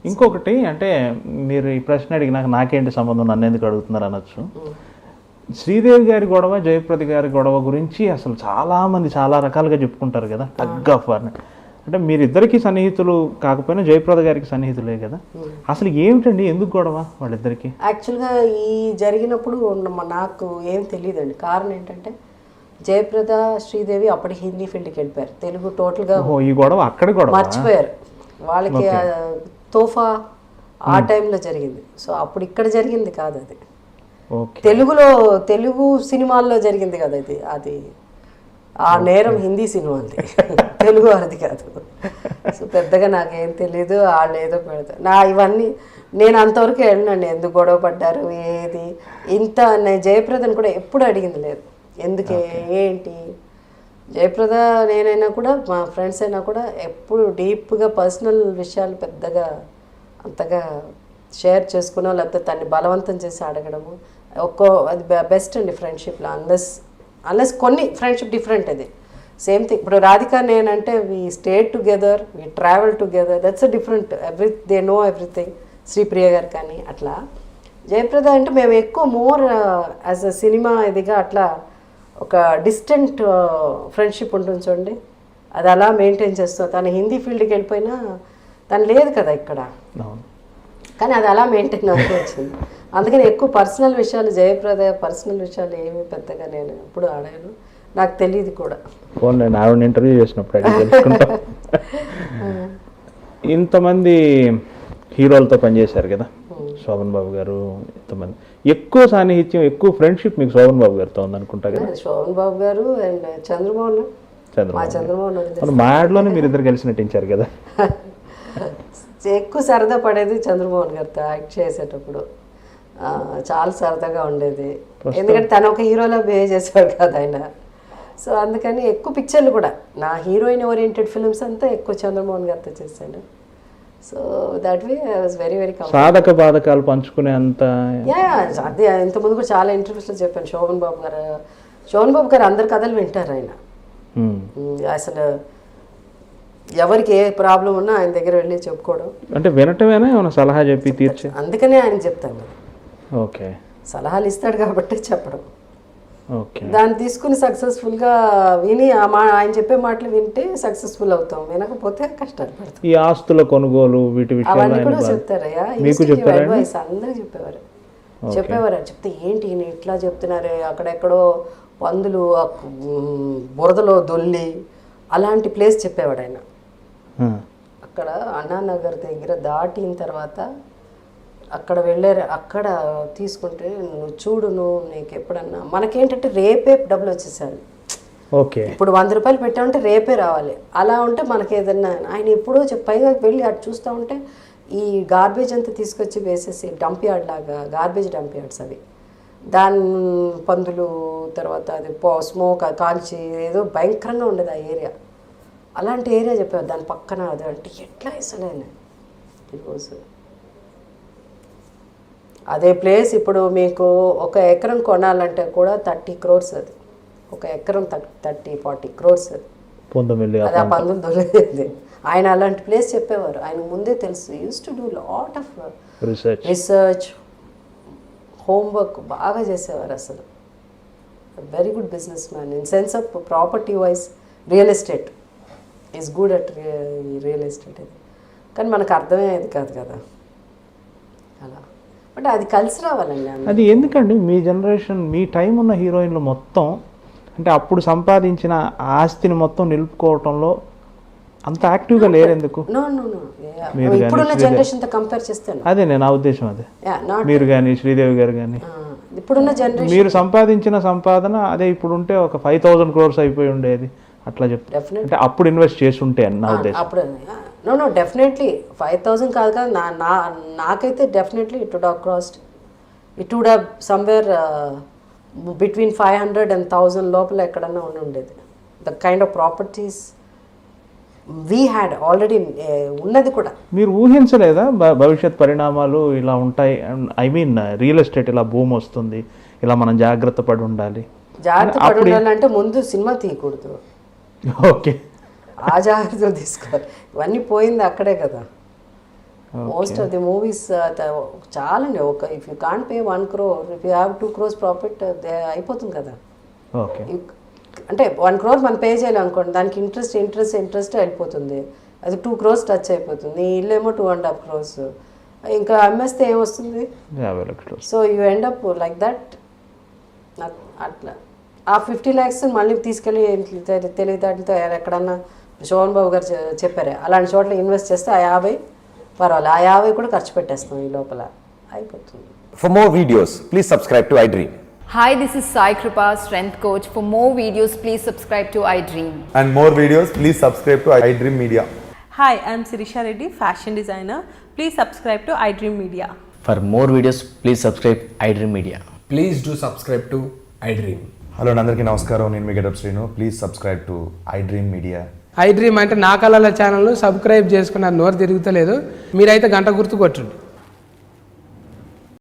ఇంకొకటి అంటే మీరు ఈ ప్రశ్న అడిగినాక నాకేంటి సంబంధం, నన్ను ఎందుకు అడుగుతున్నారు అనొచ్చు. శ్రీదేవి గారి గొడవ, జయప్రద గారి గొడవ గురించి అసలు చాలామంది చాలా రకాలుగా చెప్పుకుంటారు కదా, టగ్ ఆఫ్ వార్. అంటే మీరిద్దరికి సన్నిహితులు కాకపోయినా జయప్రద గారికి సన్నిహితులే కదా, అసలు ఏమిటండి ఎందుకు గొడవ వాళ్ళిద్దరికి? యాక్చువల్గా ఈ జరిగినప్పుడు నాకు ఏం తెలియదండి. కారణం ఏంటంటే జయప్రద, శ్రీదేవి అప్పటికి హిందీ ఫీల్డ్కి వెళ్ళిపోయారు. తెలుగు టోటల్గా ఈ గొడవ అక్కడ గొడవ మర్చిపోయారు. వాళ్ళకి తోఫా ఆ టైంలో జరిగింది. సో అప్పుడు ఇక్కడ జరిగింది కాదు అది, తెలుగు సినిమాల్లో జరిగింది కదా అది. అది ఆ నేరం హిందీ సినిమాది, తెలుగు అది కాదు. సో పెద్దగా నాకేం తెలీదు. వాళ్ళు ఏదో పెడతారు ఇవన్నీ నేను అంతవరకు వెళ్ళినండి. ఎందుకు గొడవ పడ్డారు ఏది ఇంత. నేను జయప్రదను కూడా ఎప్పుడు అడిగింది లేదు ఎందుకే ఏంటి. జయప్రద నేనైనా కూడా మా ఫ్రెండ్స్ అయినా కూడా ఎప్పుడు డీప్గా పర్సనల్ విషయాలు పెద్దగా అంతగా షేర్ చేసుకున్నాం, లేకపోతే తన్ని బలవంతం చేసి అడగడము అది బెస్ట్ అండి ఫ్రెండ్షిప్లో. అన్లెస్ కొన్ని ఫ్రెండ్షిప్ డిఫరెంట్. అది సేమ్ థింగ్. ఇప్పుడు రాధిక నేనంటే we stay together, we travel together, that's a different. They know everything. Sripriya గారు కానీ అట్లా. జయప్రద అంటే మేము ఎక్కువ మోర్ యాజ్ అ సినిమా ఇదిగా అట్లా ఒక డిస్టెంట్ ఫ్రెండ్షిప్ ఉంటుంది చూడండి, అది అలా మెయింటైన్ చేస్తాం. తను హిందీ ఫీల్డ్కి వెళ్ళిపోయినా తను లేదు కదా ఇక్కడ, కానీ అది అలా మెయింటైన్ అవుతూ వచ్చింది. అందుకని ఎక్కువ పర్సనల్ విషయాలు, జయప్రద పర్సనల్ విషయాలు ఏమీ పెద్దగా నేను ఎప్పుడు అడగను, నాకు తెలియదు కూడా. ఇంటర్వ్యూ చేసినప్పుడు ఇంతమంది హీరోలతో పనిచేశారు కదా, శోభన్ బాబు గారు, ఇంతమంది ఎక్కువ సాన్నిహిత్యం, ఎక్కువ ఫ్రెండ్షిప్ మీకు శోభన్ బాబు గారితో ఉందనుకుంటా కదా? శోభన్ బాబు గారు అండ్ చంద్రమోహన్ మా యాడ్లోనే మీరు ఇద్దరు కలిసి నటించారు కదా. ఎక్కువ సరదా పడేది చంద్రమోహన్ గారితో యాక్ట్ చేసేటప్పుడు. చాలా సరదాగా ఉండేది, ఎందుకంటే తను ఒక హీరోలా బిహేవ్ చేసేవాడు కదా ఆయన. సో అందుకని ఎక్కువ పిక్చర్లు కూడా నా హీరోయిన్ ఓరియంటెడ్ ఫిల్మ్స్ అంతా ఎక్కువ చంద్రమోహన్ గారితో చేశాను. So that way I was very very comfortable. సాధక బాధకాలు పంచుకునే అంత అదే ఇంతకుముందు కూడా చాలా ఇంటర్వ్యూస్లో చెప్పాను. శోభన్ బాబు గారు అందరి కథలు వింటారు ఆయన. అసలు ఎవరికి ఏ ప్రాబ్లం ఉన్నా ఆయన దగ్గర వెళ్ళి చెప్పుకోవడం. అంటే వినటమేనా ఏమైనా సలహా చెప్పి తీర్చే? అందుకనే ఆయన చెప్తాను. ఓకే, సలహాలు ఇస్తాడు కాబట్టి చెప్పడం. ఓకే, దాన్ని తీసుకుని సక్సెస్ఫుల్గా విని ఆయన చెప్పే మాటలు వింటే సక్సెస్ఫుల్ అవుతాం, వినకపోతే కష్టాలు పడతాం. ఈ ఆస్తుల కొనుగోలు వీటి అవన్నీ కూడా చెప్తారయ్యా, అడ్వైస్ అందరూ చెప్పేవారు. చెప్తే ఏంటి ఇట్లా చెప్తున్నారు, అక్కడెక్కడో పందులు బురదలో దొల్లి అలాంటి ప్లేస్ చెప్పేవాడు ఆయన. అక్కడ అన్నానగర్ దగ్గర దాటిన తర్వాత అక్కడ వెళ్ళారు. అక్కడ తీసుకుంటే నువ్వు చూడు, నీకు ఎప్పుడన్నా మనకేంటంటే రేపే డబ్బులు వచ్చేసారు. ఓకే, ఇప్పుడు 100 రూపాయలు పెట్టామంటే రేపే రావాలి. అలా ఉంటే మనకి ఏదన్నా ఆయన ఎప్పుడో పైగా వెళ్ళి అటు చూస్తూ ఉంటే ఈ గార్బేజ్ అంతా తీసుకొచ్చి వేసేసి డంప్ యార్డ్ లాగా, గార్బేజ్ డంప్ యార్డ్స్ అవి, దాని పందులు తర్వాత అది స్మోక్ కాల్చి ఏదో భయంకరంగా ఉండేది ఆ ఏరియా. అలాంటి ఏరియా చెప్పారు దాని పక్కన. అది అంటే ఎట్లా అసలేను ఈరోజు అదే ప్లేస్ ఇప్పుడు మీకు 1 ఎకరం కొనాలంటే కూడా 30 crores. అది 1 ఎకరం 30-40 crores. అది ఆ పందులు దొరికేది. ఆయన అలాంటి ప్లేస్ చెప్పేవారు. ఆయన ముందే తెలుసు. Use to do lot of research, homework బాగా చేసేవారు. అసలు very good business man in sense of property wise. Real estate is good at real estate. అది కానీ మనకు అర్థమయ్యేది కాదు కదా అలా. బట్ అది కలిసి రావాలండి. అది ఎందుకండి మీ జనరేషన్, మీ టైం ఉన్న హీరోయిన్లు మొత్తం అంటే అప్పుడు సంపాదించిన ఆస్తిని మొత్తం నిలుపుకోవటంలో అంత యాక్టివ్గా లేరు ఎందుకు? ఇప్పుడున్న జనరేషన్తో కంపేర్ చేస్తాను. అదే నేను ఆ ఉద్దేశం. అదే మీరు కానీ శ్రీదేవి గారు కానీ ఇప్పుడున్న జనరేషన్ మీరు సంపాదించిన సంపాదన అదే ఇప్పుడు ఉంటే ఒక 5,000 crores అయిపోయి ఉండేది అట్లా చెప్తే. అంటే అప్పుడు ఇన్వెస్ట్ చేసి ఉంటే అని నా ఉద్దేశం. అప్పుడు నో డెఫినెట్లీ 5,000 కాదు కదా. నాకైతే definitely it would have crossed. It would have somewhere between 500 and 1,000 లోపల ఎక్కడన్నా ఉండేది. The kind of properties we had already ఉన్నది కూడా. మీరు ఊహించలేదా భవిష్యత్ పరిణామాలు ఇలా ఉంటాయి? ఐ మీన్ రియల్ ఎస్టేట్ ఇలా భూమి వస్తుంది, ఇలా మనం జాగ్రత్త పడి ఉండాలి. జాగ్రత్త పడి ఉండాలంటే ముందు సినిమా తీయకూడదు, ఓకే. ఆ జాగ్రత్తలు తీసుకోవాలి. ఇవన్నీ పోయింది అక్కడే కదా. మోస్ట్ ఆఫ్ ది మూవీస్ చాలండి. ఒక if you can't pay 1 crore, if you have 2 crores profit అయిపోతుంది కదా. ఓకే. అంటే 1 crore మనం పే చేయాలి అనుకోండి, దానికి ఇంట్రెస్ట్ అయిపోతుంది. అది 2 crores టచ్ అయిపోతుంది. నీ ఇల్లేమో 2.5 crores, ఇంకా అమ్మేస్తే ఏమొస్తుంది? 50 లక్షలు. So you end up like that. అట్లా ఆ 50 lakhs మళ్ళీ తీసుకెళ్ళి తెలివితేటలతో ఎక్కడన్నా శోభన్ బాబు గారు చెప్పారే అలాంటి చోట్ల ఇన్వెస్ట్ చేస్తే ఆ 50 పర్వాలేదు, ఆ 50 కూడా ఖర్చు పెట్టేస్తాం ఈ లోపల, అయిపోతుంది. For more videos, please subscribe to iDream. Hi, this is Sai Kripa, strength coach. For more videos, please subscribe to iDream. And more videos, please subscribe to iDream Media. Hi, I'm Sirisha Reddy, fashion designer. Please subscribe to iDream Media. For more videos, please subscribe iDream Media. Please do subscribe to iDream. Hello అందరికీ నమస్కారం, నేను మీ getup Srinu. Please subscribe to iDream Media. iDream అంటే నా కళల ఛానల్ను subscribe చేసుకున్న నోరు తిరుగుతలేదు, మీరైతే గంట గుర్తు కొట్టండి.